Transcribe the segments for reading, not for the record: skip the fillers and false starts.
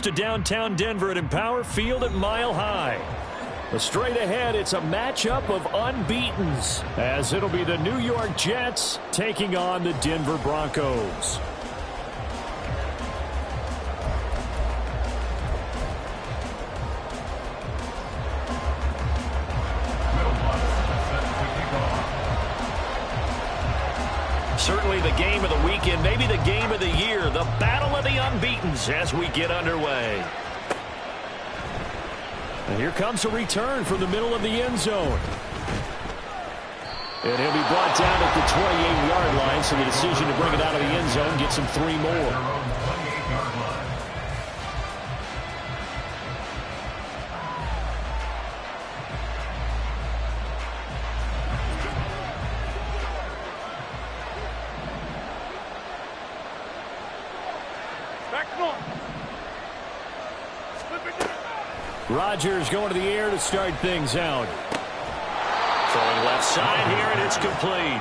to downtown Denver at Empower Field at Mile High. But straight ahead, it's a matchup of unbeatens, as it'll be the New York Jets taking on the Denver Broncos. Certainly the game of the weekend, maybe the game of the year, the battle of the unbeatens as we get underway. And here comes a return from the middle of the end zone. And he'll be brought down at the 28-yard line, so the decision to bring it out of the end zone gets him 3 more. Rodgers going to the air to start things out. Throwing left side here, and it's complete.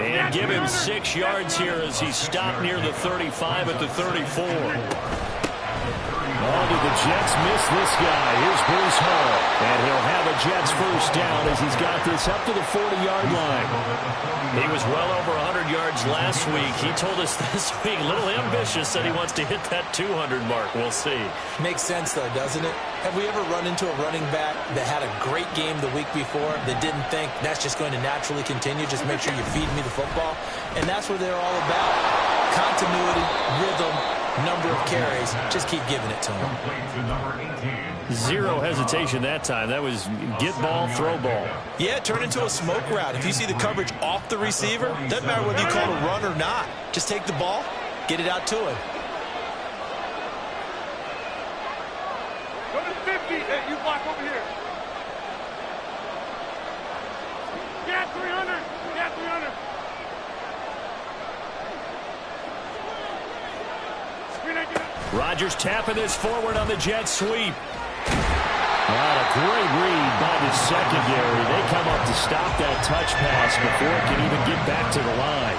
And give him 6 yards here as he's stopped near the 35 at the 34. Oh, did the Jets miss this guy? Here's Bruce Hall. And he'll have a Jets first down as he's got this up to the 40-yard line. He was well over 100 yards last week. He told us this week, a little ambitious, that he wants to hit that 200 mark. We'll see. Makes sense, though, doesn't it? Have we ever run into a running back that had a great game the week before that didn't think that's just going to naturally continue? Just make sure you feed me the football. And that's what they're all about. Continuity, rhythm, number of carries. Just keep giving it to him. Zero hesitation that time. That was get ball, throw ball. Yeah, turn into a smoke route. If you see the coverage off the receiver, doesn't matter whether you call it a run or not. Just take the ball, get it out to him. Go to 50. Hey, you block over here. Yeah, 300. Yeah, 300. Rodgers tapping this forward on the jet sweep. What a great read by the secondary. They come up to stop that touch pass before it can even get back to the line.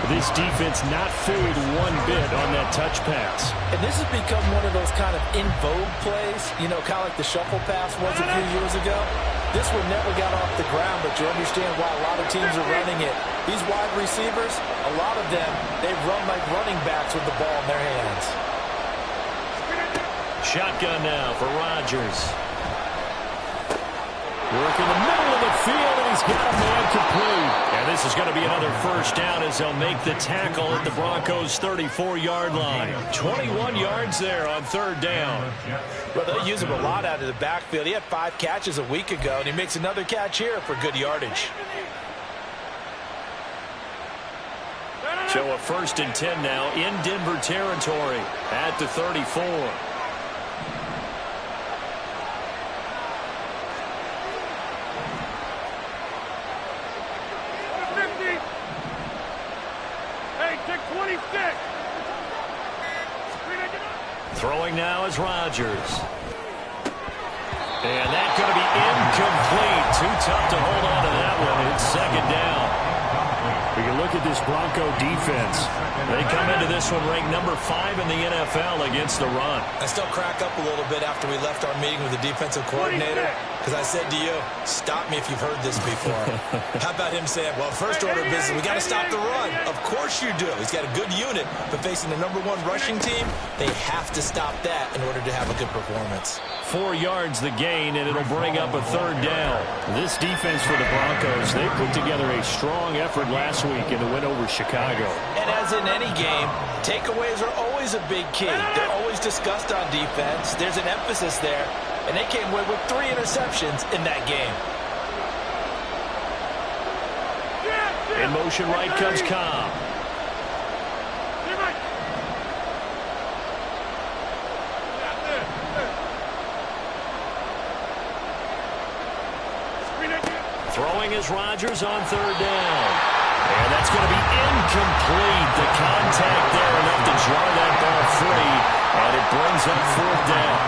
This defense not fooled one bit on that touch pass. And this has become one of those kind of in vogue plays, you know, kind of like the shuffle pass was a few years ago. This one never got off the ground, but you understand why a lot of teams are running it. These wide receivers, a lot of them, they run like running backs with the ball in their hands. Shotgun now for Rodgers. Work in the middle of the field, and he's got a man complete. And this is going to be another first down as they'll make the tackle at the Broncos' 34-yard line. 21 yards there on third down. Well, they'll use him a lot out of the backfield. He had 5 catches a week ago, and he makes another catch here for good yardage. So a 1st and 10 now in Denver territory at the 34. Throwing now is Rodgers. And that's going to be incomplete. Too tough to hold on to that one. It's 2nd down. We can look at this Bronco defense. They come into this one ranked number 5 in the NFL against the run. I still crack up a little bit after we left our meeting with the defensive coordinator, because I said to you, stop me if you've heard this before. How about him saying, well, first order of business, we got to stop the run. Of course you do. He's got a good unit, but facing the number 1 rushing team, they have to stop that in order to have a good performance. 4 yards the gain, and it'll bring up a 3rd down. This defense for the Broncos, they put together a strong effort last week in the win over Chicago. And as in any game, takeaways are always a big key. They're always discussed on defense. There's an emphasis there, and they came away with 3 interceptions in that game. In motion right comes Cobb. Throwing is Rodgers on 3rd down. And that's going to be incomplete. The contact there enough to jar that ball free. And it brings up 4th down.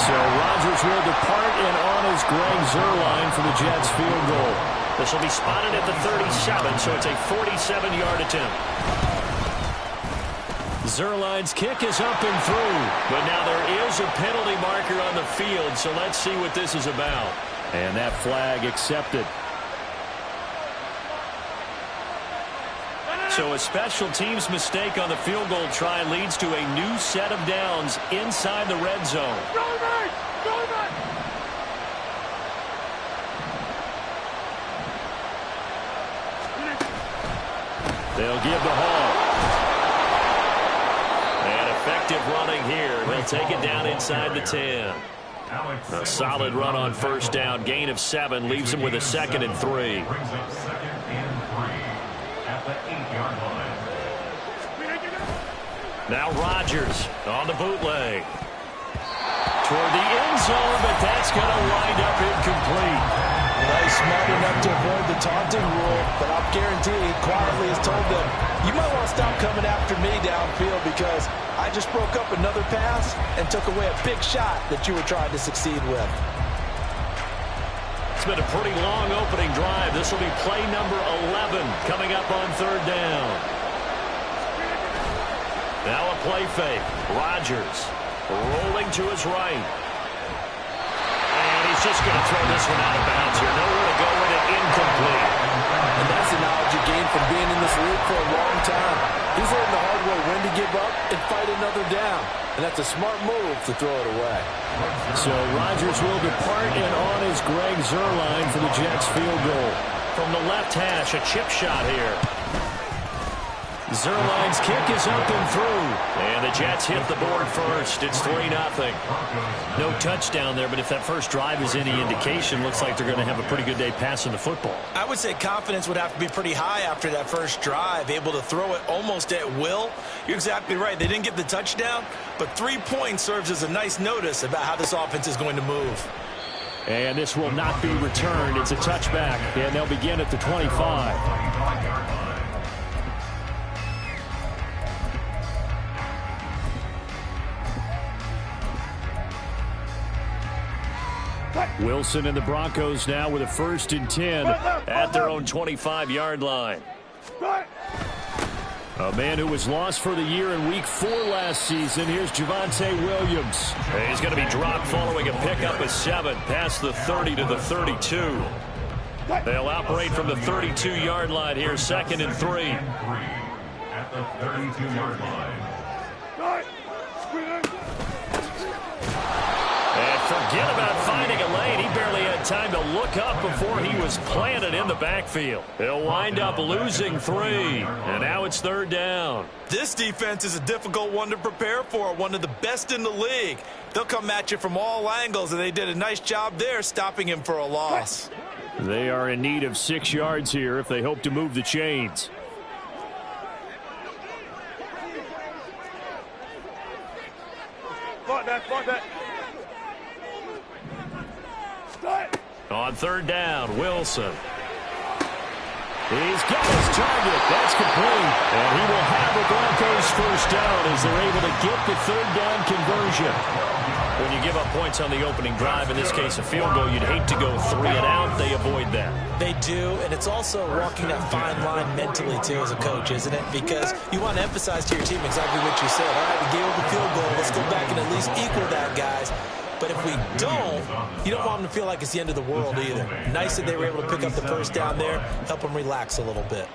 So Rodgers will depart, and on is Greg Zuerlein for the Jets field goal. This will be spotted at the 37, so it's a 47-yard attempt. Zerline's kick is up and through. But now there is a penalty marker on the field, so let's see what this is about. And that flag accepted. So a special teams mistake on the field goal try leads to a new set of downs inside the red zone. They'll give the haul. And effective running here. They'll take it down inside the 10. A solid run on first down. Gain of 7 leaves them with a 2nd and 3. Now Rodgers on the bootleg. Toward the end zone, but that's going to wind up incomplete. Well, he's smart enough to avoid the taunting rule, but I'll guarantee he quietly has told them, you might want to stop coming after me downfield because I just broke up another pass and took away a big shot that you were trying to succeed with. It's been a pretty long opening drive. This will be play number 11 coming up on third down. Now a play fake. Rodgers rolling to his right. And he's just going to throw this one out of bounds here. Nowhere to go with it. Incomplete. And that's the knowledge you gain from being in this league for a long time. He's learned the hard way when to give up and fight another down. And that's a smart move to throw it away. So Rodgers will depart, and on is Greg Zuerlein for the Jets field goal. From the left hash, a chip shot here. Zerline's kick is up and through. And the Jets hit the board first. It's 3-0. No touchdown there, but if that first drive is any indication, looks like they're going to have a pretty good day passing the football. I would say confidence would have to be pretty high after that first drive, able to throw it almost at will. You're exactly right. They didn't get the touchdown, but 3 points serves as a nice notice about how this offense is going to move. And this will not be returned. It's a touchback, and they'll begin at the 25. Wilson and the Broncos now with a 1st and 10 at their own 25-yard line. A man who was lost for the year in Week 4 last season. Here's Javonte Williams. He's going to be dropped following a pickup of 7 past the 30 to the 32. They'll operate from the 32-yard line here, 2nd and 3. At the 32-yard line. And forget about finding a lane. He barely had time to look up before he was planted in the backfield. He'll wind up losing 3. And now it's 3rd down. This defense is a difficult one to prepare for, one of the best in the league. They'll come at you from all angles, and they did a nice job there stopping him for a loss. They are in need of 6 yards here if they hope to move the chains. Fuck that. On 3rd down, Wilson. He's got his target. That's complete. And he will have the Broncos 1st down as they're able to get the 3rd down conversion. When you give up points on the opening drive, in this case a field goal, you'd hate to go 3 and out. They avoid that. They do, and it's also walking that fine line mentally, too, as a coach, isn't it? Because you want to emphasize to your team exactly what you said. All right, we gave up the field goal. Let's go back and at least equal that, guys. But if we don't, you don't want them to feel like it's the end of the world either. Nice that they were able to pick up the 1st down there, help them relax a little bit.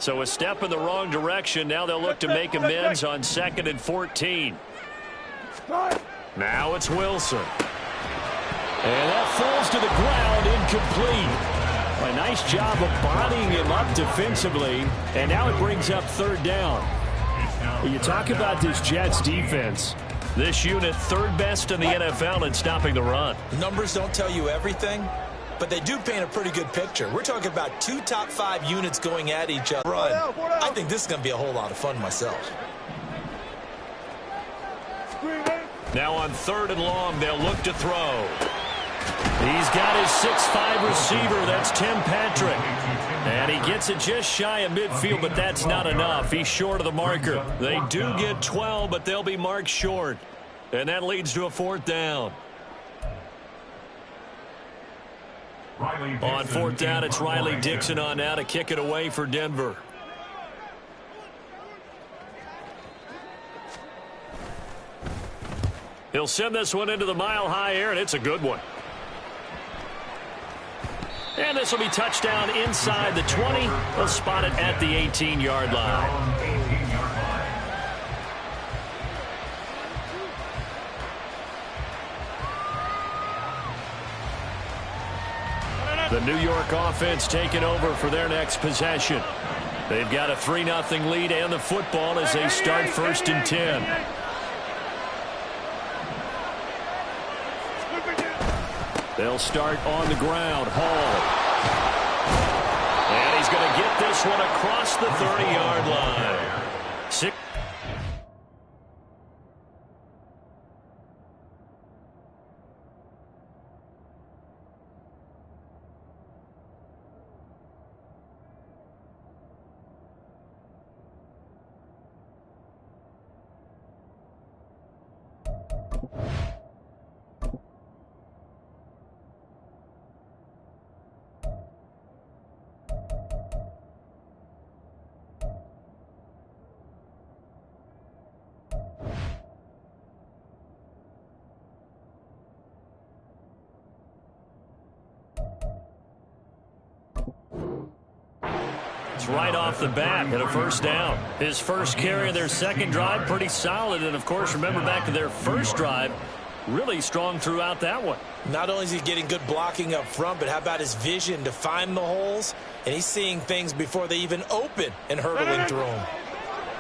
So a step in the wrong direction. Now they'll look to make amends on 2nd and 14. Now it's Wilson. And that falls to the ground, incomplete. A nice job of bodying him up defensively. And now it brings up 3rd down. When you talk about this Jets defense, this unit 3rd best in the NFL in stopping the run. Numbers don't tell you everything, but they do paint a pretty good picture. We're talking about 2 top 5 units going at each other. I think this is going to be a whole lot of fun myself. Now on 3rd and long, they'll look to throw. He's got his 6'5 receiver. That's Tim Patrick. And he gets it just shy of midfield, but that's not enough. He's short of the marker. They do get 12, but they'll be marked short. And that leads to a 4th down. On fourth down, it's Riley Dixon on now to kick it away for Denver. He'll send this one into the mile-high air, and it's a good one. And this will be touchdown inside the 20. They'll spot it at the 18-yard line. The New York offense taking over for their next possession. They've got a 3-0 lead and the football as they start 1st and 10. They'll start on the ground. Hall. And he's going to get this one across the 30-yard line. Right off the bat at a 1st down. His first carry of their second drive, pretty solid. And, of course, remember back to their first drive, really strong throughout that one. Not only is he getting good blocking up front, but how about his vision to find the holes? And he's seeing things before they even open and hurdling through them.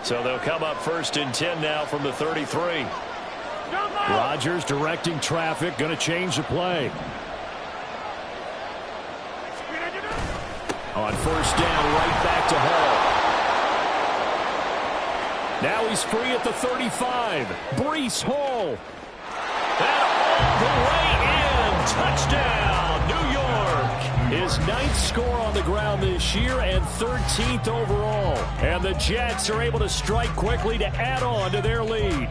So they'll come up 1st and 10 now from the 33. Rodgers directing traffic, going to change the play. On 1st down, right back to Hall. Now he's free at the 35. Breece Hall. And all the way in. Touchdown, New York. His 9th score on the ground this year and 13th overall. And the Jets are able to strike quickly to add on to their lead.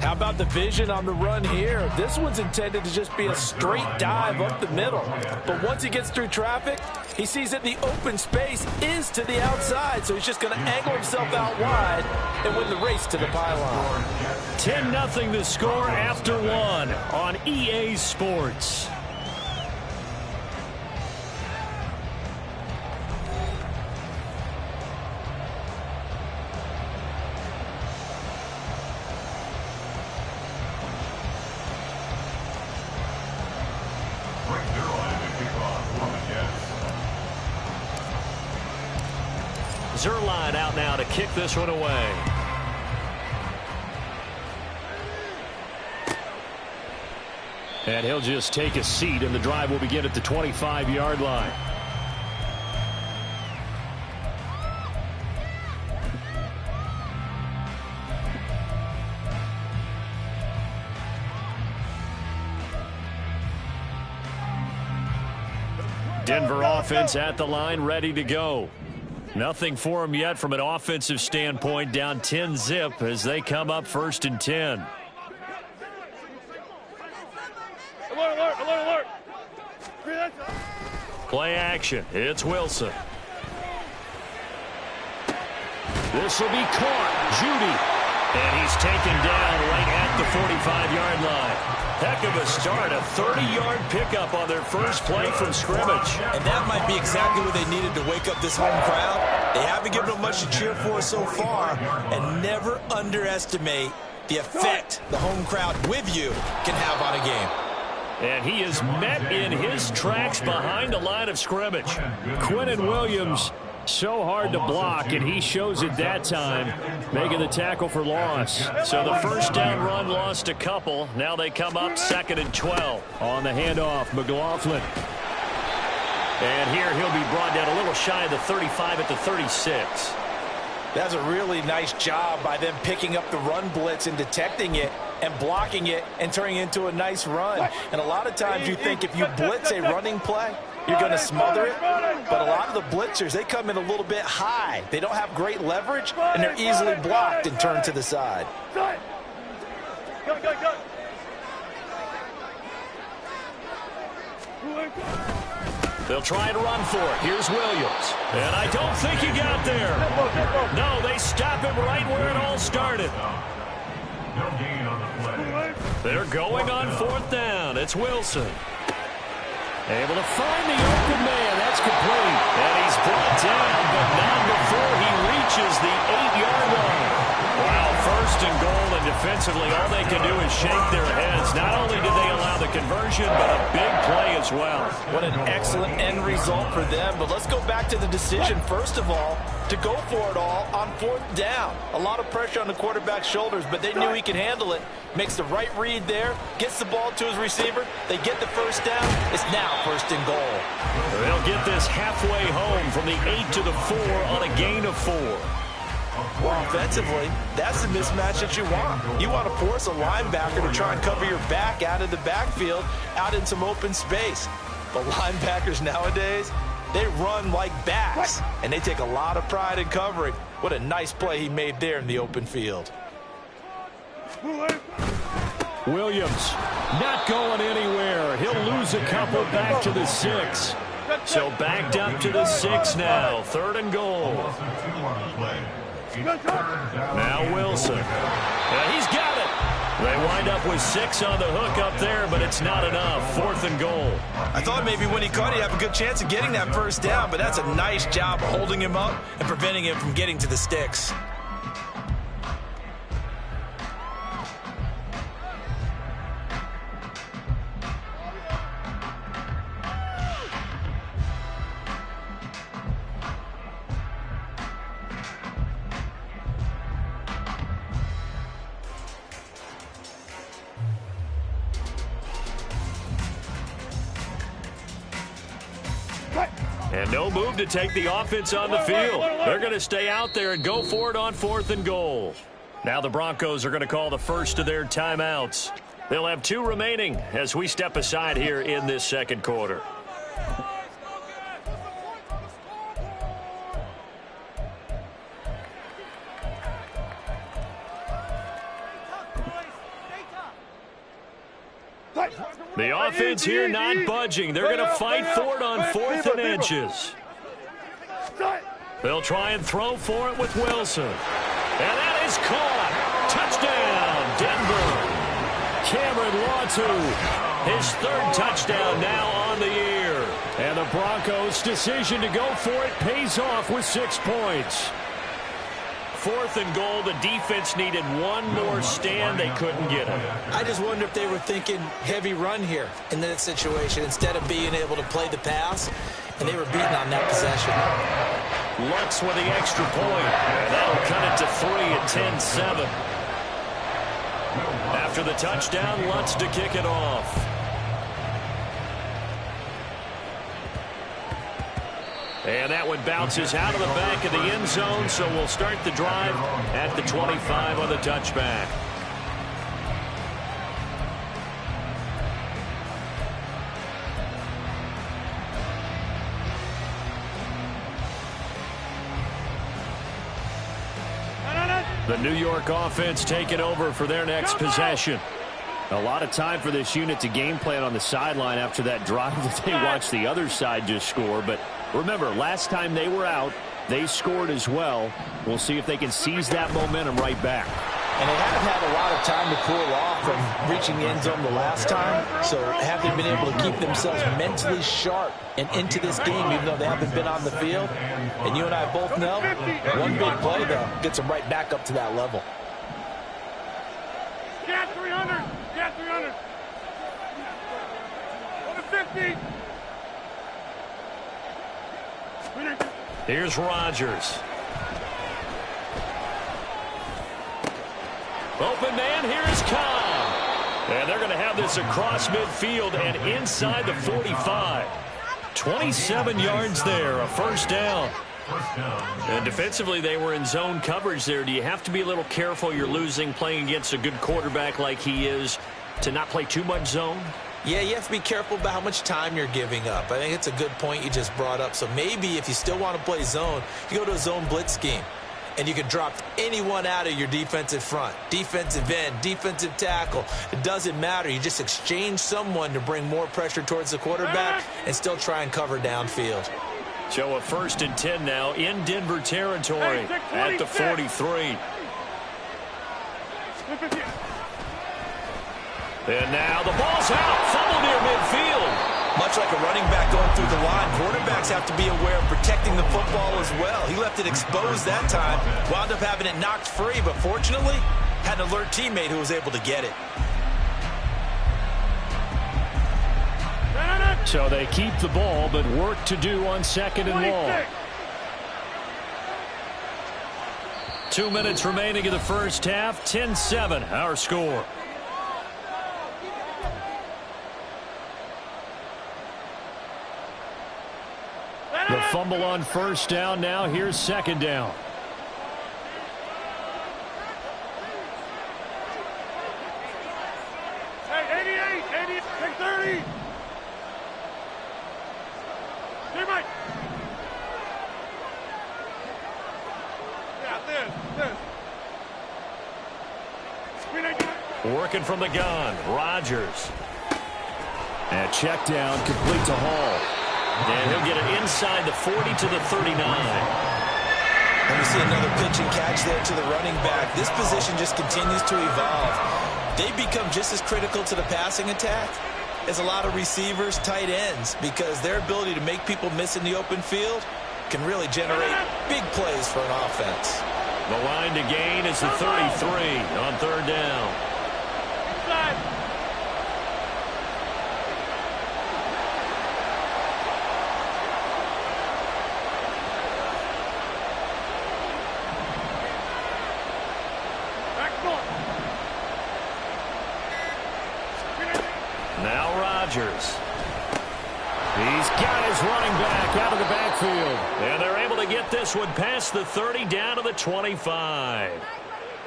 How about the vision on the run here? This one's intended to just be a straight dive up the middle. But once he gets through traffic, he sees that the open space is to the outside, so he's just going to angle himself out wide and win the race to the pylon. 10-0 the score after one on EA Sports. Zerline out now to kick this one away. And he'll just take a seat, and the drive will begin at the 25-yard line. Denver offense at the line, ready to go. Nothing for them yet from an offensive standpoint, down 10-zip as they come up 1st and 10. Alert. Play action. It's Wilson. This will be caught. Judy. And he's taken down right at the 45-yard line. Heck of a start, a 30-yard pickup on their first play from scrimmage. And that might be exactly what they needed to wake up this home crowd. They haven't given them much to cheer for so far, and never underestimate the effect the home crowd with you can have on a game. And he is met in his tracks behind the line of scrimmage. Quinnen Williams, so hard to block, and he shows it that time, making the tackle for loss. So the first down run lost a couple. Now they come up 2nd and 12. On the handoff, McLaughlin. And here he'll be brought down a little shy of the 35 at the 36. That's a really nice job by them picking up the run blitz and detecting it and blocking it and turning it into a nice run. And a lot of times you think if you blitz a running play, you're going to smother it. But a lot of the blitzers, they come in a little bit high. They don't have great leverage, and they're easily blocked and turned to the side. Go. They'll try and run for it. Here's Williams. And I don't think he got there. No, they stop him right where it all started. No gain on the play. They're going on 4th down. It's Wilson. Able to find the open man. That's complete. And he's brought down, but not before he reaches the 8-yard line. Wow, 1st and goal, and defensively all they can do is shake their heads. Not only did they allow the conversion, but a big play as well. What an excellent end result for them. But let's go back to the decision, first of all, to go for it all on 4th down. A lot of pressure on the quarterback's shoulders, but they knew he could handle it. Makes the right read there, gets the ball to his receiver. They get the 1st down. It's now 1st and goal. They'll get this halfway home from the 8 to the 4 on a gain of 4. Well, offensively, that's the mismatch that you want. You want to force a linebacker to try and cover your back out of the backfield, out in some open space. But linebackers nowadays, they run like backs, and they take a lot of pride in covering. What a nice play he made there in the open field. Williams not going anywhere. He'll lose a couple back to the 6. So backed up to the 6 now. 3rd and goal. Now Wilson. He's got it. They wind up with 6 on the hook up there, but it's not enough. 4th and goal. I thought maybe when he caught it, he'd have a good chance of getting that 1st down, but that's a nice job holding him up and preventing him from getting to the sticks. And no move to take the offense on the field. They're going to stay out there and go for it on 4th and goal. Now the Broncos are going to call the first of their timeouts. They'll have 2 remaining as we step aside here in this 2nd quarter. The offense here not budging. They're going to fight for it on 4th and inches. They'll try and throw for it with Wilson. And that is caught. Touchdown, Denver. Cameron Latu, his 3rd touchdown now on the year. And the Broncos' decision to go for it pays off with 6 points. 4th and goal, the defense needed one more stand. They couldn't get it. I just wonder if they were thinking heavy run here in that situation instead of being able to play the pass, and they were beaten on that possession. Lutz with the extra point. And that'll cut it to 3 at 10-7. After the touchdown, Lutz to kick it off. And that one bounces out of the back of the end zone, so we'll start the drive at the 25 on the touchback. The New York offense taking over for their next possession. A lot of time for this unit to game plan on the sideline after that drive that they watched the other side just score. But remember, last time they were out, they scored as well. We'll see if they can seize that momentum right back. And they haven't had a lot of time to cool off from reaching the end zone the last time. So have they been able to keep themselves mentally sharp and into this game, even though they haven't been on the field? And you and I both know, one big play, though, gets them right back up to that level. Get 300! Get 300! 150! Here's Rodgers. Open man, here is Cobb. And they're going to have this across midfield and inside the 45. 27 yards there, a 1st down. And defensively, they were in zone coverage there. Do you have to be a little careful? You're losing, playing against a good quarterback like he is, to not play too much zone? Yeah, you have to be careful about how much time you're giving up. I think it's a good point you just brought up. So maybe if you still want to play zone, you go to a zone blitz scheme. And you can drop anyone out of your defensive front. Defensive end, defensive tackle. It doesn't matter. You just exchange someone to bring more pressure towards the quarterback and still try and cover downfield. So a 1st and 10 now in Denver territory at the 43. And now the ball's out. Fumble near midfield. Much like a running back going through the line, quarterbacks have to be aware of protecting the football as well. He left it exposed that time, wound up having it knocked free, but fortunately, had an alert teammate who was able to get it. So they keep the ball, but work to do on 2nd and long. 2 minutes remaining in the first half. 10-7, our score. The fumble on 1st down. Now here's 2nd down. Hey, 88, 30. Teammate. Yeah, this. Working from the gun. Rodgers. And check down, complete to Hall. And he'll get it inside the 40 to the 39. And we see another pitch and catch there to the running back. This position just continues to evolve. They become just as critical to the passing attack as a lot of receivers, tight ends, because their ability to make people miss in the open field can really generate big plays for an offense. The line to gain is the 33 on 3rd down. Inside. Now Rodgers. He's got his running back out of the backfield. And they're able to get this one past the 30 down to the 25.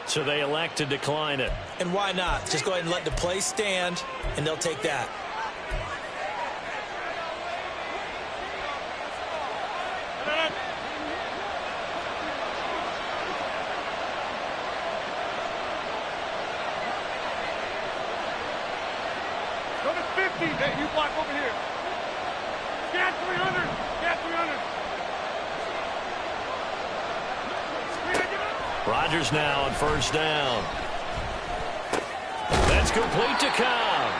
So they elect to decline it. And why not? Just go ahead and let the play stand, and they'll take that. Go to 50. Hey, you block over here. Get 300. Get 300. Rodgers now on 1st down. That's complete to Cobb.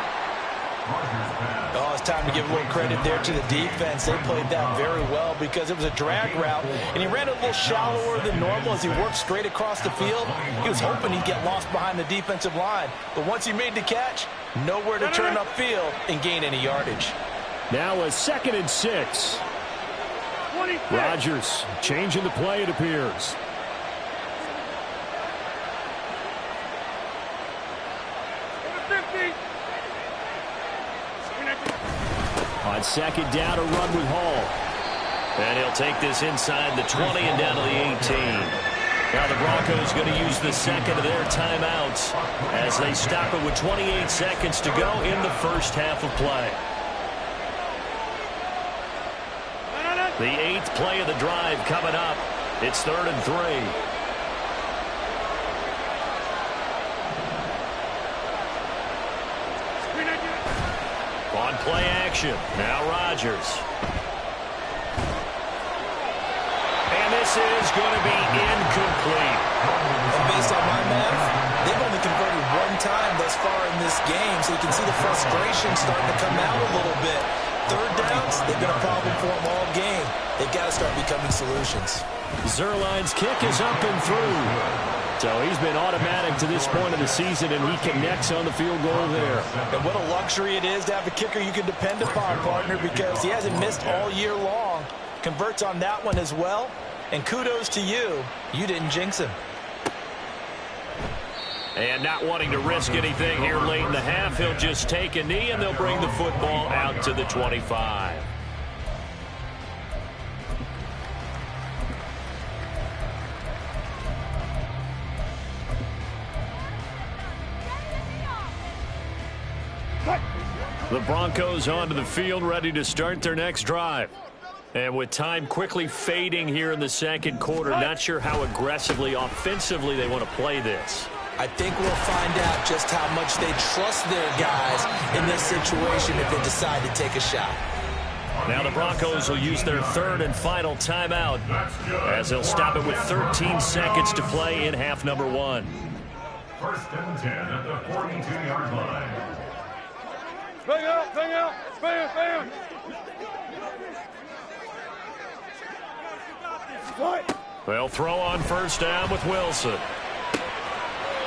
Oh, it's time to give a little credit there to the defense. They played that very well because it was a drag route, and he ran a little shallower than normal as he worked straight across the field. He was hoping he'd get lost behind the defensive line, but once he made the catch, nowhere to turn upfield and gain any yardage. Now a 2nd and 6. 26. Rodgers changing the play, it appears. On 2nd down, a run with Hall. And he'll take this inside the 20 and down to the 18. Now the Broncos going to use the 2nd of their timeouts as they stop it with 28 seconds to go in the first half of play. The 8th play of the drive coming up. It's 3rd and 3. On play action. Now Rodgers. And this is going to be incomplete. And based on my math, they've only converted one time thus far in this game, so you can see the frustration starting to come out a little bit. 3rd downs, they've been a problem for them all game. They've got to start becoming solutions. Zerline's kick is up and through. So he's been automatic to this point of the season, and he connects on the field goal there. And what a luxury it is to have a kicker you can depend upon, partner, because he hasn't missed all year long. Converts on that one as well. And kudos to you. You didn't jinx him. And not wanting to risk anything here late in the half, he'll just take a knee, and they'll bring the football out to the 25. The Broncos onto the field, ready to start their next drive. And with time quickly fading here in the second quarter, not sure how aggressively, offensively they want to play this. I think we'll find out just how much they trust their guys in this situation if they decide to take a shot. Now the Broncos will use their third and final timeout as they'll stop it with 13 seconds to play in half number 1. First and 10 at the 42-yard line. Bang out, bang out, bang, bang. They'll throw on first down with Wilson.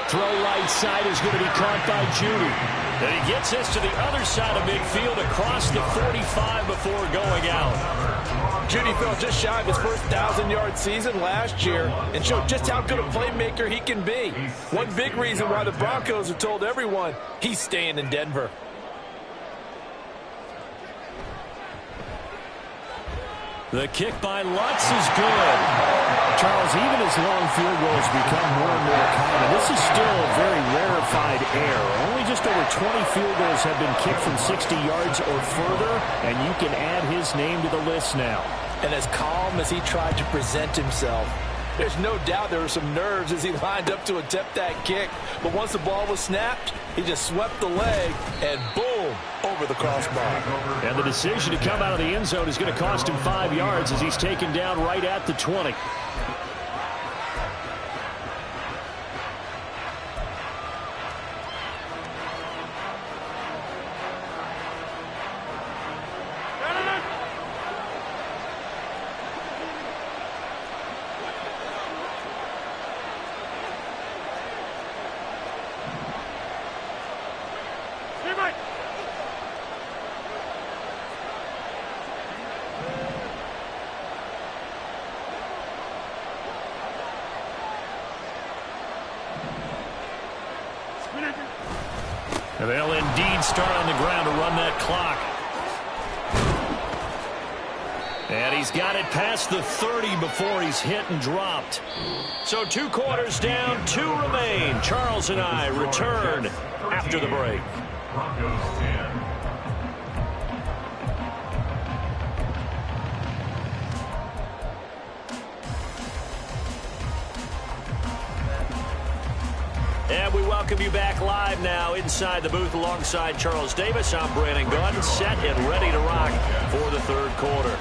Throw right side is going to be caught by Judy. And he gets this to the other side of midfield across the 45 before going out. Judy fell just shy of his first 1,000-yard season last year and showed just how good a playmaker he can be. One big reason why the Broncos have told everyone he's staying in Denver. The kick by Lutz is good. Charles, even as long field goals become more and more common, this is still a very rarefied error. Only just over 20 field goals have been kicked from 60 yards or further, and you can add his name to the list now. And as calm as he tried to present himself, there's no doubt there were some nerves as he lined up to attempt that kick. But once the ball was snapped, he just swept the leg and boom, over the crossbar. And the decision to come out of the end zone is going to cost him 5 yards as he's taken down right at the 20. And they'll indeed start on the ground to run that clock. And he's got it past the 30 before he's hit and dropped. So 2 quarters down, 2 remain. Charles and I return after the break. Broncos 10. And we welcome you back live now inside the booth alongside Charles Davis. I'm Brandon Gunn, set and ready to rock for the third quarter.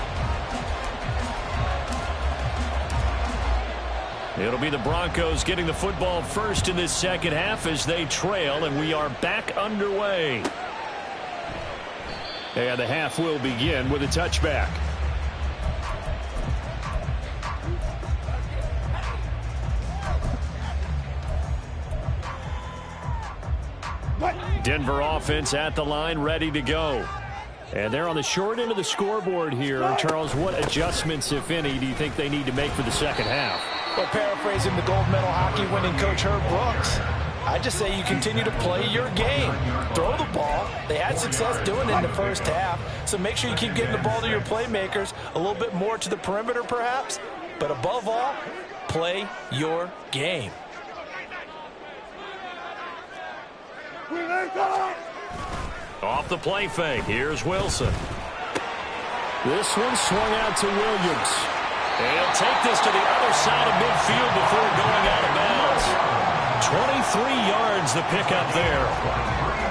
It'll be the Broncos getting the football first in this second half as they trail, and we are back underway. And the half will begin with a touchback. Denver offense at the line, ready to go. And they're on the short end of the scoreboard here. Charles, what adjustments, if any, do you think they need to make for the second half? Well, paraphrasing the gold medal hockey winning coach Herb Brooks, I just say you continue to play your game. Throw the ball. They had success doing it in the first half, so make sure you keep getting the ball to your playmakers, a little bit more to the perimeter perhaps, but above all, play your game. Off the play fake, here's Wilson. This one swung out to Williams. And he'll take this to the other side of midfield before going out of bounds. 23 yards the pickup there.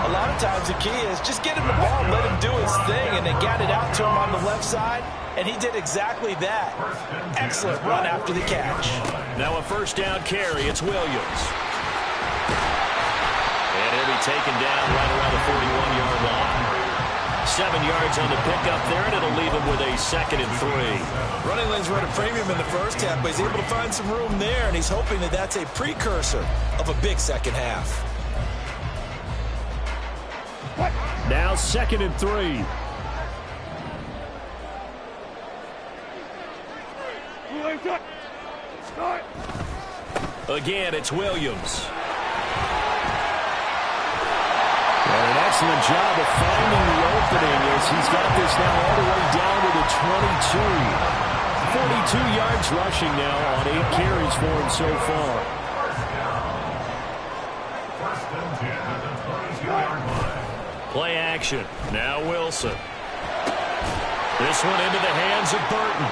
A lot of times the key is just get him the ball and let him do his thing, and they got it out to him on the left side, and he did exactly that. Excellent run after the catch. Now a first down carry, it's Williams. And he'll be taken down right around the 41-yard line. 7 yards on the pickup there, and it'll leave him with a 2nd and 3. Running lanes were at a premium in the first half, but he's able to find some room there, and he's hoping that that's a precursor of a big second half. Now 2nd and 3. Again, it's Williams. And an excellent job of finding the opening as he's got this now all the way down to the 22. 42 yards rushing now on 8 carries for him so far. First and 10 at the 22-yard line. Play action. Now Wilson. This one into the hands of Burton.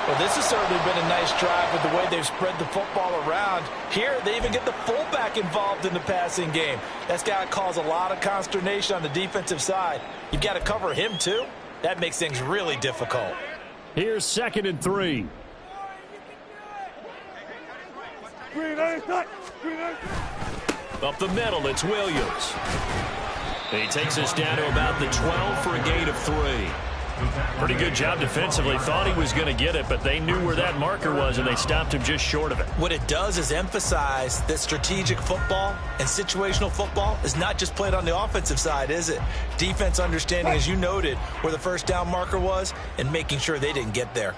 Well, this has certainly been a nice drive with the way they've spread the football around. Here, they even get the fullback involved in the passing game. That's got to cause a lot of consternation on the defensive side. You've got to cover him, too. That makes things really difficult. Here's 2nd and 3. Up the middle, it's Williams. He takes us down to about the 12 for a gain of 3. Pretty good job defensively. Thought he was going to get it, but they knew where that marker was, and they stopped him just short of it. What it does is emphasize that strategic football and situational football is not just played on the offensive side, is it? Defense understanding, as you noted, where the first down marker was and making sure they didn't get there.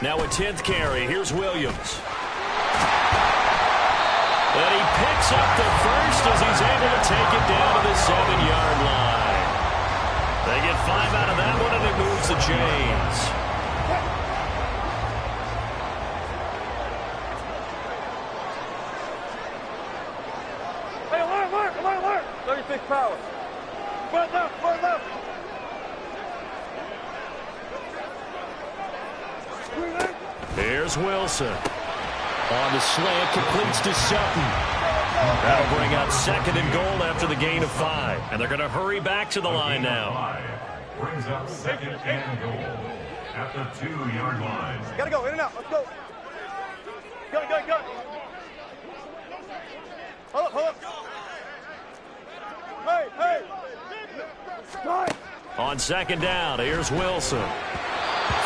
Now a 10th carry. Here's Williams. And he picks up the first as he's able to take it down to the 7-yard line. They get 5 out of that one, and it moves the chains. Hey, alert. 36 power. Front left. Here's Wilson. On the slant, completes to Sutton. That'll bring up 2nd and goal after the gain of 5. And they're going to hurry back to the line now. Brings up 2nd and goal at the 2-yard line. Gotta go, in and out. Let's go. Go. Hold up. Hey. On 2nd down, here's Wilson.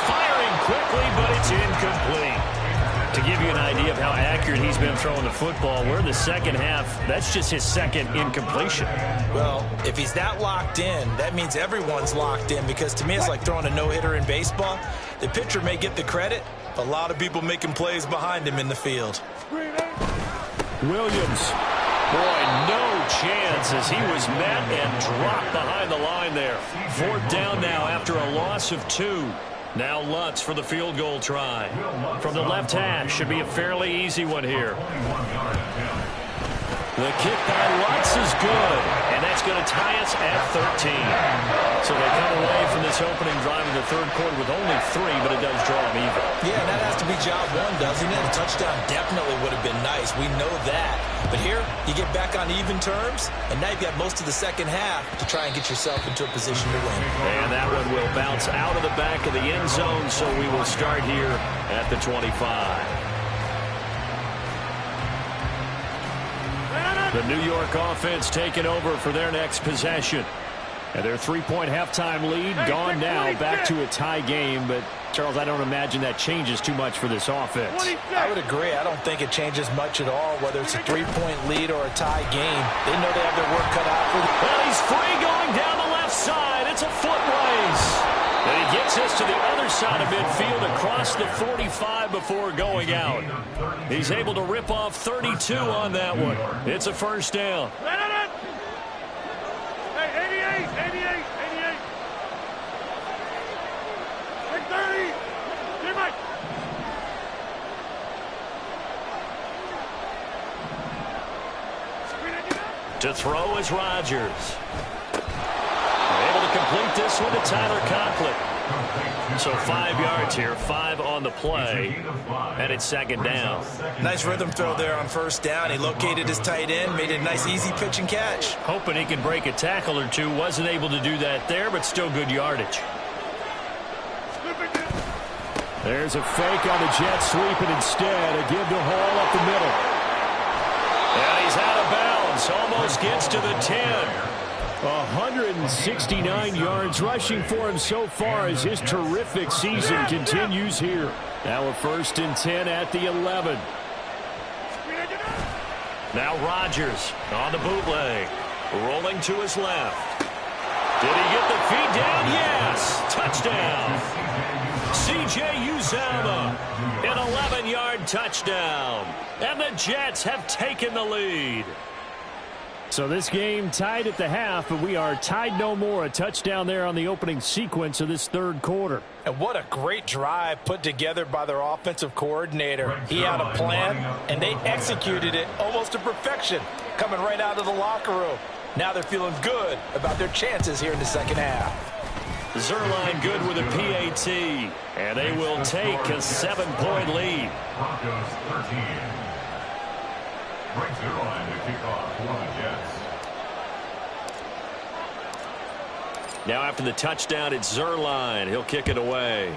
Firing quickly, but it's incomplete. To give you an idea of how accurate he's been throwing the football, we're in the second half. That's just his 2nd incompletion. Well, if he's that locked in, that means everyone's locked in, because to me it's like throwing a no-hitter in baseball. The pitcher may get the credit. A lot of people making plays behind him in the field. Williams. Boy, no chance as he was met and dropped behind the line there. 4th down now after a loss of 2. Now Lutz for the field goal try. From the left hash, should be a fairly easy one here. The kick by Lutz is good, and that's going to tie us at 13. So they come away from this opening drive in the 3rd quarter with only 3, but it does draw them even. Yeah, and that has to be job 1, doesn't it? A touchdown definitely would have been nice. We know that. But here, you get back on even terms, and now you've got most of the second half to try and get yourself into a position to win. And that one will bounce out of the back of the end zone, so we will start here at the 25. The New York offense taking over for their next possession. And their 3-point halftime lead gone now, back to a tie game. But, Charles, I don't imagine that changes too much for this offense. I would agree. I don't think it changes much at all, whether it's a 3-point lead or a tie game. They know they have their work cut out for them. Well, he's free going down the left side. It's a foot race. And he gets us to the other side of midfield across the 45 before going out. He's able to rip off 32 on that one. It's a 1st down. Hey, 88. 30. Get Mike. To throw is Rodgers. Able to complete this one to Tyler Conklin. So 5 yards here, 5 on the play, and it's 2nd down. Nice rhythm throw there on 1st down. He located his tight end, made it a nice easy pitch and catch. Hoping he can break a tackle or two. Wasn't able to do that there, but still good yardage. There's a fake on the jet sweep, and instead a give to Hall up the middle. And he's out of bounds. Almost gets to the 10. 169 yards rushing for him so far as his terrific season continues here. Now a 1st and 10 at the 11. Now Rodgers on the bootleg. Rolling to his left. Did he get the feed down? Yes. Touchdown. C.J. Uzomah, an 11-yard touchdown. And the Jets have taken the lead. So this game tied at the half, but we are tied no more. A touchdown there on the opening sequence of this 3rd quarter. And what a great drive put together by their offensive coordinator. He had a plan, and they executed it almost to perfection, coming right out of the locker room. Now they're feeling good about their chances here in the second half. Zerline good with a PAT, and they will take a 7-point lead. Broncos 13. Right to line to kick off for the Jets. Now after the touchdown, it's Zerline. He'll kick it away.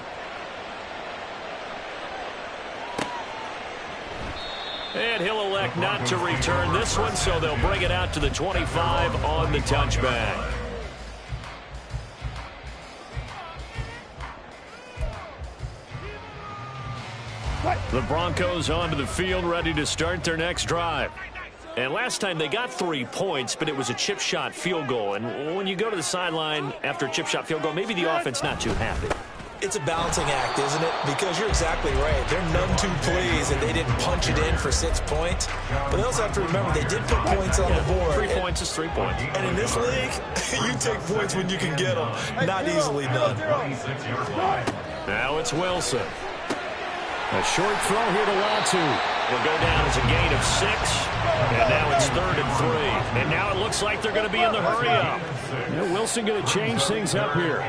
And he'll elect not to return this one, so they'll bring it out to the 25 on the touchback. The Broncos onto the field, ready to start their next drive. And last time they got 3 points, but it was a chip shot field goal. And when you go to the sideline after a chip shot field goal, maybe the offense not too happy. It's a balancing act, isn't it? Because you're exactly right. They're none too pleased that they didn't punch it in for 6 points. But they also have to remember they did put points on the board. 3 points is 3 points. And in this league, you take points when you can get them. Not easily done. Now it's Wilson. A short throw here to Latu. Will go down as a gain of 6. And now it's 3rd and 3. And now it looks like they're going to be in the hurry-up. You know, Wilson going to change things up here.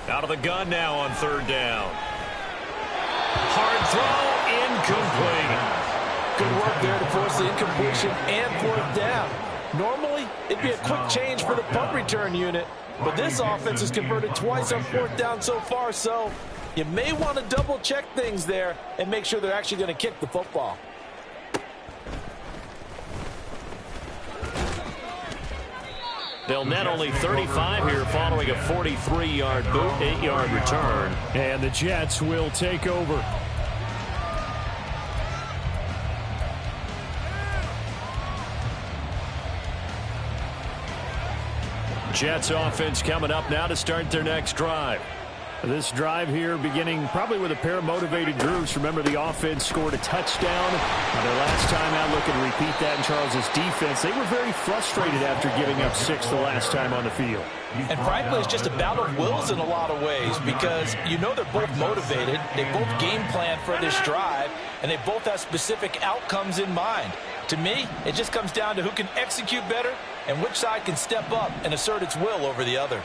Out of the gun now on 3rd down. Hard throw, incomplete. Good work there to force the incompletion and 4th down. Normally, it'd be a quick change for the punt return unit, but this offense has converted twice on 4th down so far, so you may want to double-check things there and make sure they're actually going to kick the football. They'll net only 35 here following a 43-yard boot, 8-yard return. And the Jets will take over. Jets offense coming up now to start their next drive. This drive here beginning probably with a pair of motivated groups. Remember, the offense scored a touchdown. Their last time out, looking to repeat that in Charles's defense. They were very frustrated after giving up 6 the last time on the field. And frankly, it's just a battle of wills in a lot of ways because you know they're both motivated. They both game plan for this drive, and they both have specific outcomes in mind. To me, it just comes down to who can execute better and which side can step up and assert its will over the other.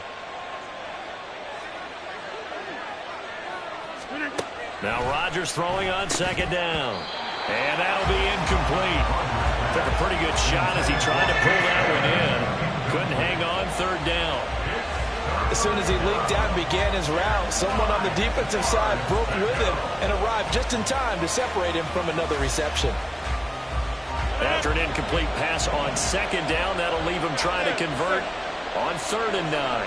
Now Rodgers throwing on 2nd down. And that'll be incomplete. Took a pretty good shot as he tried to pull that one in. Couldn't hang on 3rd down. As soon as he leaked out and began his route, someone on the defensive side broke with him and arrived just in time to separate him from another reception. After an incomplete pass on 2nd down, that'll leave him trying to convert on 3rd and 9.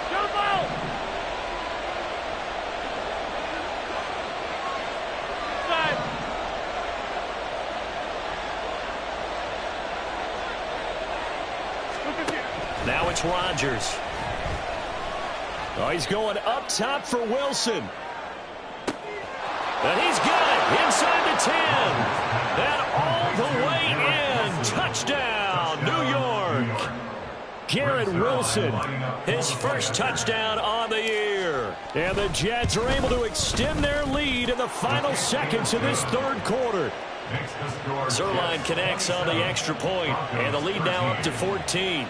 Jump out! Now it's Rodgers. Oh, he's going up top for Wilson. And he's got it inside the 10. And all the way in. Touchdown, New York. Garrett Wilson. His first touchdown on the year. And the Jets are able to extend their lead in the final seconds of this 3rd quarter. Zerline connects on the extra point, and the lead now up to 14.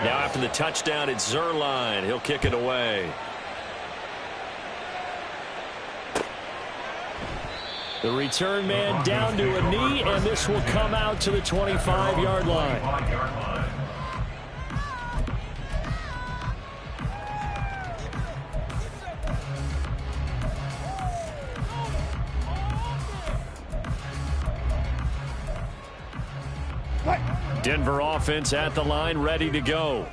Now after the touchdown, it's Zerline. He'll kick it away. The return man down to a knee, and this will come out to the 25-yard line. Denver offense at the line, ready to go.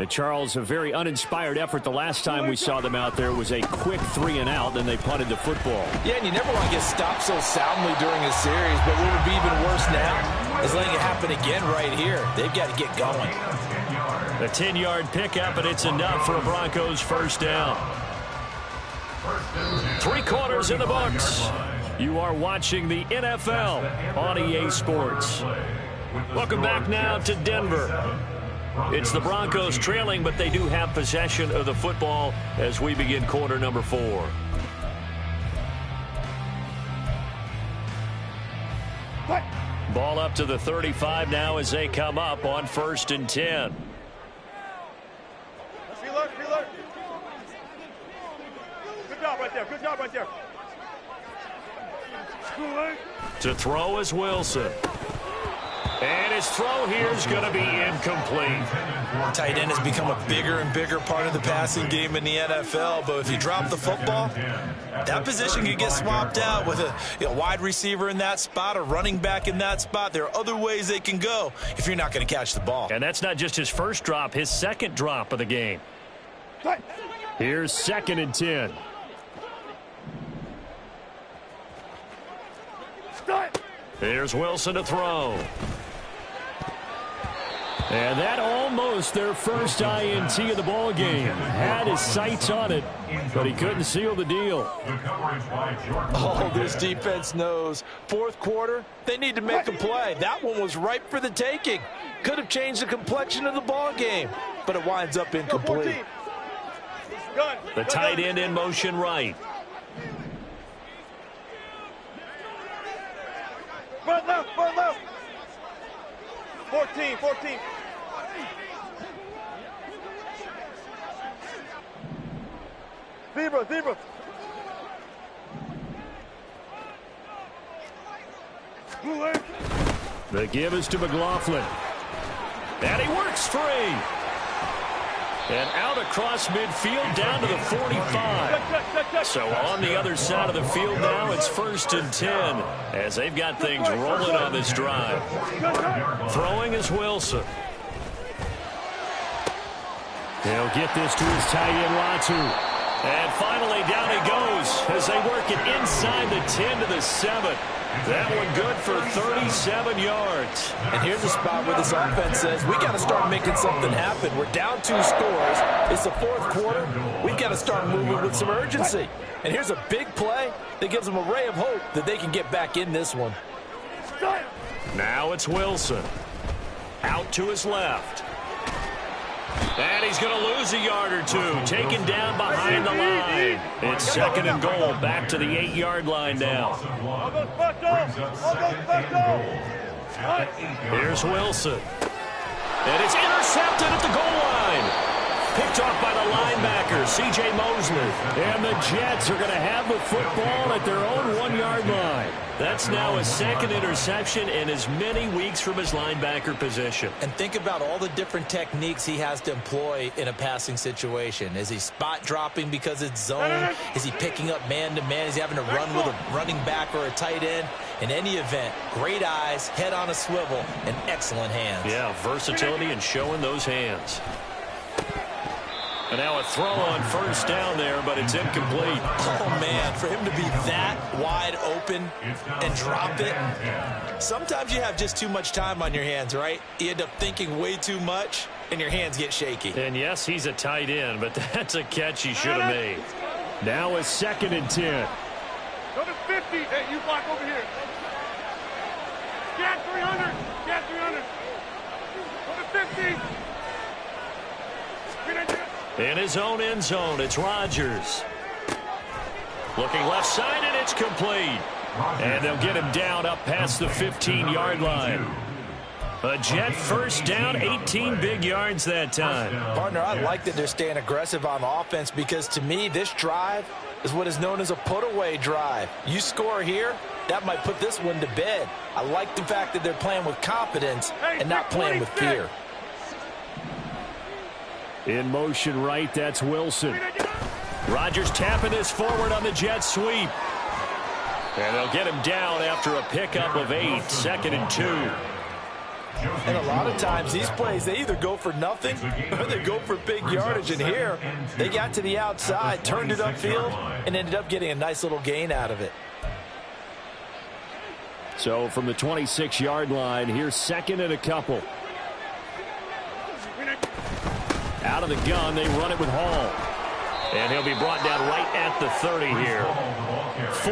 Charles, a very uninspired effort. The last time we saw them out there was a quick 3-and-out, then they punted the football. Yeah, and you never want to get stopped so soundly during a series, but what would be even worse now is letting it happen again right here. They've got to get going. A 10-yard pickup, and it's enough for a Broncos 1st down. 3 quarters in the books. You are watching the NFL on EA Sports. Welcome back now to Denver. It's the Broncos trailing, but they do have possession of the football as we begin quarter number 4. Ball up to the 35 now as they come up on 1st and 10. Good job right there. Good job right there. To throw is Wilson. And his throw here is going to be incomplete. Tight end has become a bigger and bigger part of the passing game in the NFL, but if you drop the football, that position can get swapped out with a wide receiver in that spot, a running back in that spot. There are other ways they can go if you're not going to catch the ball. And that's not just his first drop, his second drop of the game. Here's 2nd and 10. Here's Wilson to throw. And that almost their first INT of the ball game. Had his sights on it, but he couldn't seal the deal. Oh, this defense knows. 4th quarter, they need to make a play. That one was ripe for the taking. Could have changed the complexion of the ball game, but it winds up incomplete. The tight end in motion right. Front left, front left. 14, 14. Zebra, zebra. The give is to McLaughlin. And he works free. And out across midfield down to the 45. So on the other side of the field now, it's 1st and 10 as they've got things rolling on this drive. Throwing is Wilson. He'll get this to his tight end, Latu. And finally down he goes as they work it inside the 10 to the 7. That one good for 37 yards. And here's a spot where this offense says, we got to start making something happen. We're down 2 scores. It's the 4th quarter. We've got to start moving with some urgency. And here's a big play that gives them a ray of hope that they can get back in this one. Now it's Wilson. Out to his left. And he's going to lose a yard or 2. Taken down behind the line. It's 2nd and goal. Back to the 8-yard line now. Here's Wilson. And it's intercepted at the goal line. Picked off by the linebacker, C.J. Mosley. And the Jets are going to have the football at their own 1-yard line. That's now his 2nd interception in as many weeks from his linebacker position. And think about all the different techniques he has to employ in a passing situation. Is he spot dropping because it's zone? Is he picking up man-to-man? Is he having to run with a running back or a tight end? In any event, great eyes, head on a swivel, and excellent hands. Yeah, versatility and showing those hands. And now a throw on 1st down there, but it's incomplete. Oh, man, for him to be that wide open and drop it. Sometimes you have just too much time on your hands, right? You end up thinking way too much, and your hands get shaky. And, yes, he's a tight end, but that's a catch he should have made. Now it's 2nd and 10. Go to 50. Hey, you block over here. Get 300. Get 300. Go to 50. In his own end zone, it's Rodgers. Looking left side, and it's complete. And they'll get him down up past the 15-yard line. A Jet 1st down, 18 big yards that time. Partner, I like that they're staying aggressive on offense because, to me, this drive is what is known as a put-away drive. You score here, that might put this one to bed. I like the fact that they're playing with confidence and not playing with fear. In motion right, that's Wilson. Rodgers tapping this forward on the jet sweep. And they'll get him down after a pickup of 8, 2nd and 2. And a lot of times these plays, they either go for nothing or they go for big yardage. And here, they got to the outside, turned it upfield, and ended up getting a nice little gain out of it. So from the 26-yard line, here's 2nd and a couple. Out of the gun, they run it with Hall. And he'll be brought down right at the 30 here.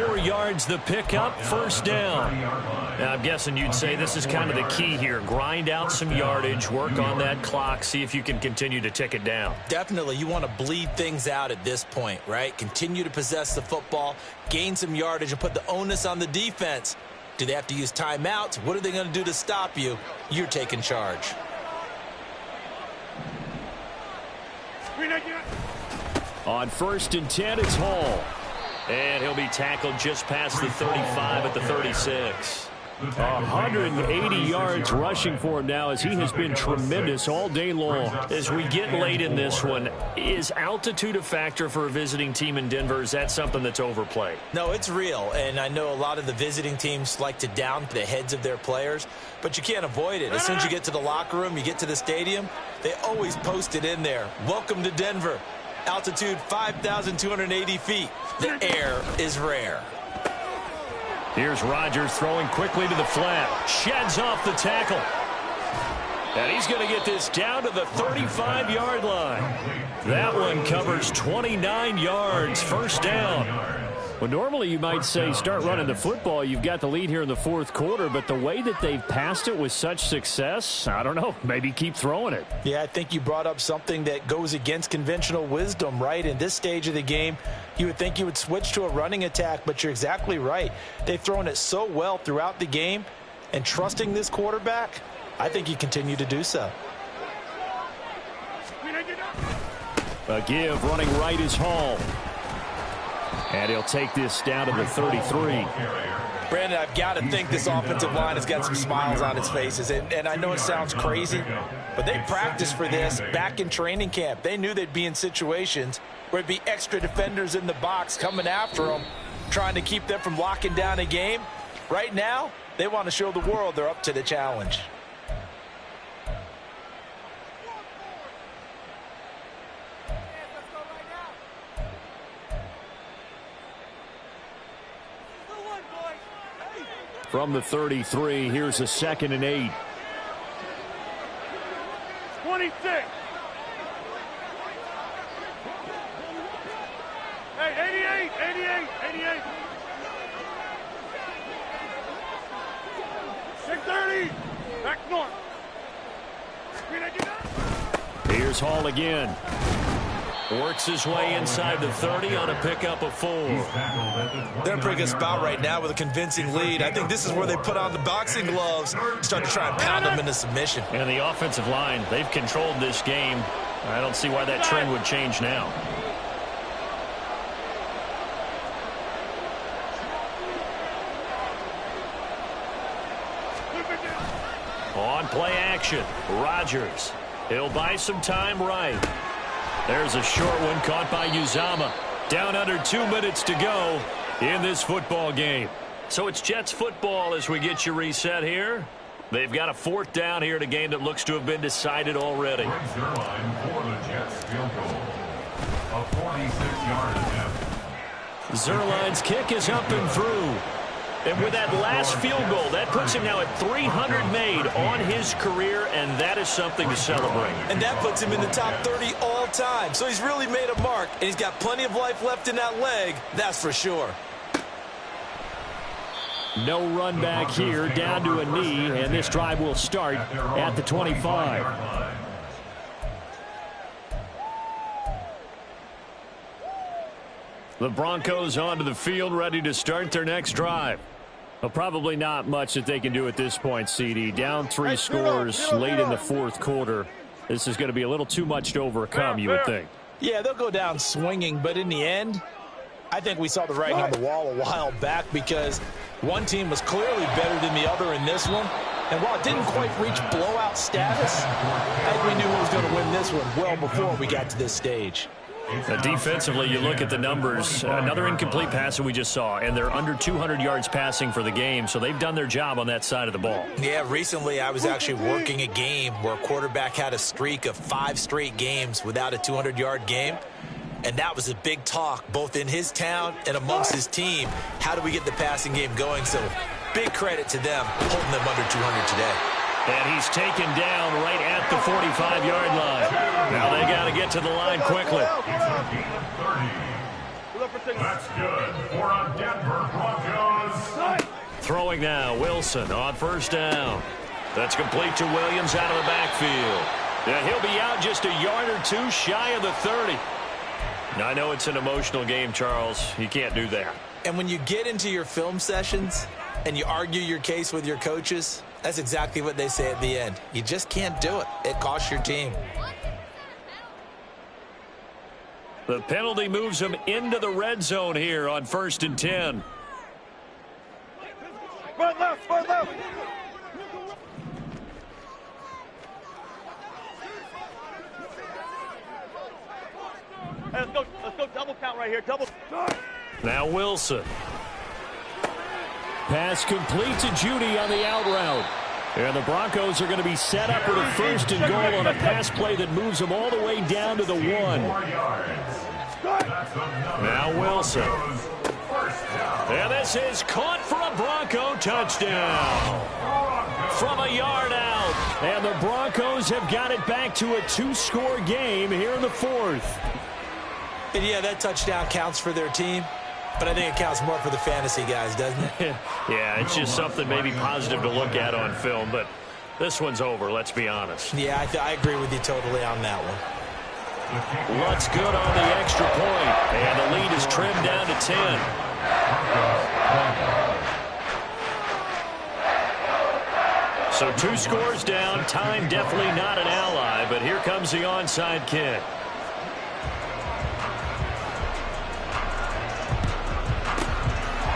4 yards the pickup, first down. Now, I'm guessing you'd say this is kind of the key here. Grind out some yardage, work on that clock, see if you can continue to tick it down. Definitely, you want to bleed things out at this point, right? Continue to possess the football, gain some yardage, and put the onus on the defense. Do they have to use timeouts? What are they going to do to stop you? You're taking charge. On 1st and 10, it's Hall. And he'll be tackled just past the 35 at the 36. 180 yards rushing for him now as he has been tremendous all day long. As we get late in this one, is altitude a factor for a visiting team in Denver? Is that something that's overplayed? No, it's real, and I know a lot of the visiting teams like to down the heads of their players, but you can't avoid it. As soon as you get to the locker room, you get to the stadium, they always post it in there. Welcome to Denver. Altitude 5,280 feet. The air is rare. Here's Rodgers throwing quickly to the flat. Sheds off the tackle. And he's going to get this down to the 35-yard line. That one covers 29 yards. First down. Well, normally you might say start running the football. You've got the lead here in the 4th quarter, but the way that they've passed it with such success, I don't know, maybe keep throwing it. Yeah, I think you brought up something that goes against conventional wisdom, right? In this stage of the game, you would think you would switch to a running attack, but you're exactly right. They've thrown it so well throughout the game, and trusting this quarterback, I think you continue to do so. A give running right is Hall. And he'll take this down to the 33. Brandon, I've got to think this offensive line has got some smiles on its faces. And I know it sounds crazy, but they practiced for this back in training camp. They knew they'd be in situations where it'd be extra defenders in the box coming after them, trying to keep them from locking down a game. Right now, they want to show the world they're up to the challenge. From the 33, here's a 2nd and 8. 26. Hey, 88. 630. Back north. Here's Hall again. Works his way inside the 30 on a pickup of 4. They're in a pretty good spot right now with a convincing lead. I think this is where they put on the boxing gloves, start to try and pound them into submission. And the offensive line, they've controlled this game. I don't see why that trend would change now. On play action, Rodgers. He'll buy some time right. There's a short one caught by Uzama. Down under 2 minutes to go in this football game. So it's Jets football as we get you reset here. They've got a 4th down here in a game that looks to have been decided already. Zerline for the Jets field goal. A 46-yard attempt. Zerline's kick is up and through. And with that last field goal, that puts him now at 300 made on his career, and that is something to celebrate. And that puts him in the top 30 all time. So he's really made a mark, and he's got plenty of life left in that leg, that's for sure. No run back here, down to a knee, and this drive will start at the 25. The Broncos onto the field, ready to start their next drive. Well, probably not much that they can do at this point, CD. Down 3 scores late in the 4th quarter. This is going to be a little too much to overcome, you would think. Yeah, they'll go down swinging, but in the end, I think we saw the writing on the wall a while back because one team was clearly better than the other in this one. And while it didn't quite reach blowout status, I think we knew who was going to win this one well before we got to this stage. Defensively, you look at the numbers. Another incomplete pass that we just saw, and they're under 200 yards passing for the game, so they've done their job on that side of the ball. Yeah, recently I was actually working a game where a quarterback had a streak of 5 straight games without a 200-yard game, and that was a big talk both in his town and amongst his team. How do we get the passing game going? So big credit to them holding them under 200 today. And he's taken down right at the 45-yard line. Now they got to get to the line quickly. It's a gain of 30. That's good for a Denver Broncos. Throwing now, Wilson on first down. That's complete to Williams out of the backfield. And he'll be out just a yard or two shy of the 30. Now, I know it's an emotional game, Charles. You can't do that. And when you get into your film sessions and you argue your case with your coaches, that's exactly what they say at the end. You just can't do it. It costs your team. The penalty moves him into the red zone here on 1st and 10. Front left, front left. Hey, let's go double count right here. Double. Now Wilson. Pass complete to Judy on the out route. And the Broncos are going to be set up with a 1st and goal on a pass play that moves them all the way down to the 1. 4 yards. Now Wilson. And this is caught for a Bronco touchdown. From a yard out. And the Broncos have got it back to a 2-score game here in the 4th. And yeah, that touchdown counts for their team. But I think it counts more for the fantasy guys, doesn't it? Yeah, it's just something maybe positive to look at on film, but this one's over, let's be honest. Yeah, I agree with you totally on that one. Looks good on the extra point, and the lead is trimmed down to 10. So 2 scores down, time definitely not an ally, but here comes the onside kick.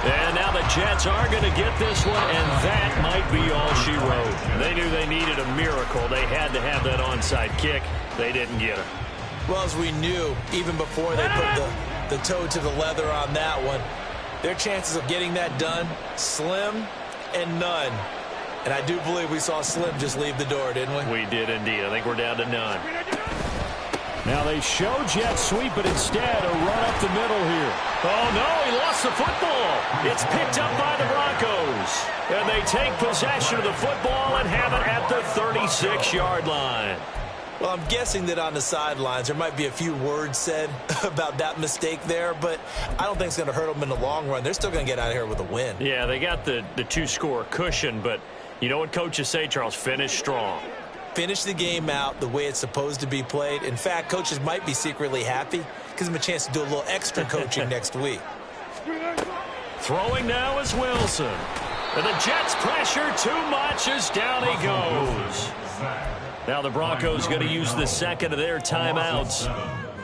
And now the Jets are going to get this one, and that might be all she wrote. They knew they needed a miracle. They had to have that onside kick. They didn't get it. Well, as we knew, even before they put the toe to the leather on that one, their chances of getting that done, slim and none. And I do believe we saw Slim just leave the door, didn't we? We did indeed. I think we're down to none. Now they show jet sweep, but instead a run up the middle here. Oh, no, he lost the football. It's picked up by the Broncos. And they take possession of the football and have it at the 36-yard line. Well, I'm guessing that on the sidelines there might be a few words said about that mistake there, but I don't think it's going to hurt them in the long run. They're still going to get out of here with a win. Yeah, they got the 2-score cushion, but you know what coaches say, Charles? Finish strong. Finish the game out the way it's supposed to be played. In fact, coaches might be secretly happy. Gives them a chance to do a little extra coaching next week. Throwing now is Wilson. And the Jets pressure too much as down he goes. Now the Broncos going to use the second of their timeouts,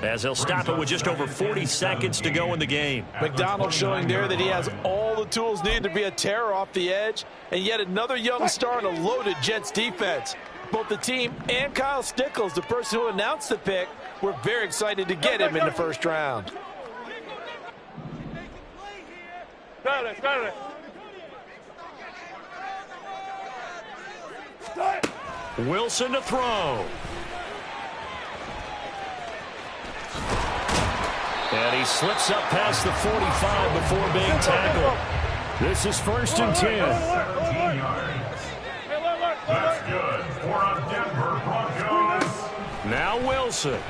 as they'll stop it with just over 40 seconds to go in the game. McDonald showing there that he has all the tools needed to be a terror off the edge, and yet another young star in a loaded Jets defense. Both the team and Kyle Stickles, the person who announced the pick, were very excited to get him in the first round. Wilson to throw. And he slips up past the 45 before being tackled. This is 1st and 10. 17 yards. That's good for a Denver Broncos. Now Wilson.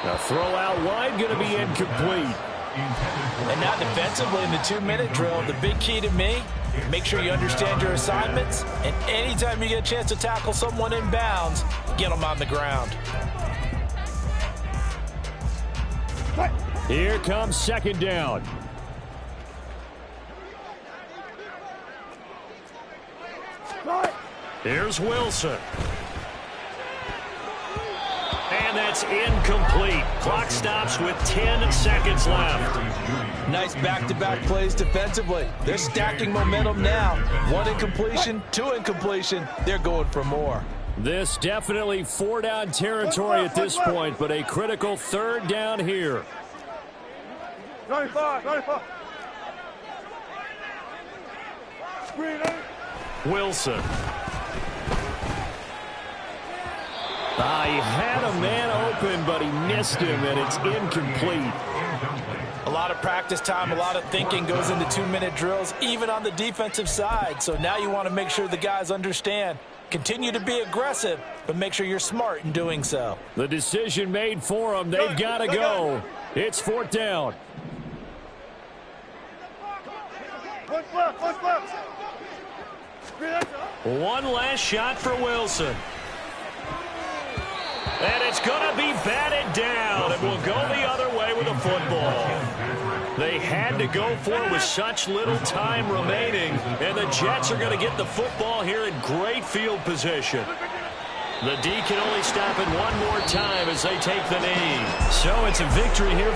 The throw out wide going to be incomplete. And now defensively in the 2-minute drill, the big key to me, make sure you understand your assignments, and anytime you get a chance to tackle someone in bounds, get them on the ground. Here comes 2nd down. Here's Wilson. And that's incomplete. Clock stops with 10 seconds left. Nice back-to-back plays defensively. They're stacking momentum now. 1 incompletion, 2 incompletion. They're going for more. This definitely 4-down territory at this point, but a critical 3rd down here. 95. Wilson. He had a man open, but he missed him, and it's incomplete. A lot of of practice time, a lot of thinking goes into 2-minute drills, even on the defensive side. So now you want to make sure the guys understand. Continue to be aggressive, but make sure you're smart in doing so. The decision made for them. They've got to go. It's 4th down. One last shot for Wilson. And it's going to be batted down, and will go the other way with a football. They had to go for it with such little time remaining, and the Jets are going to get the football here in great field position. The D can only stop it one more time as they take the knee. So it's a victory here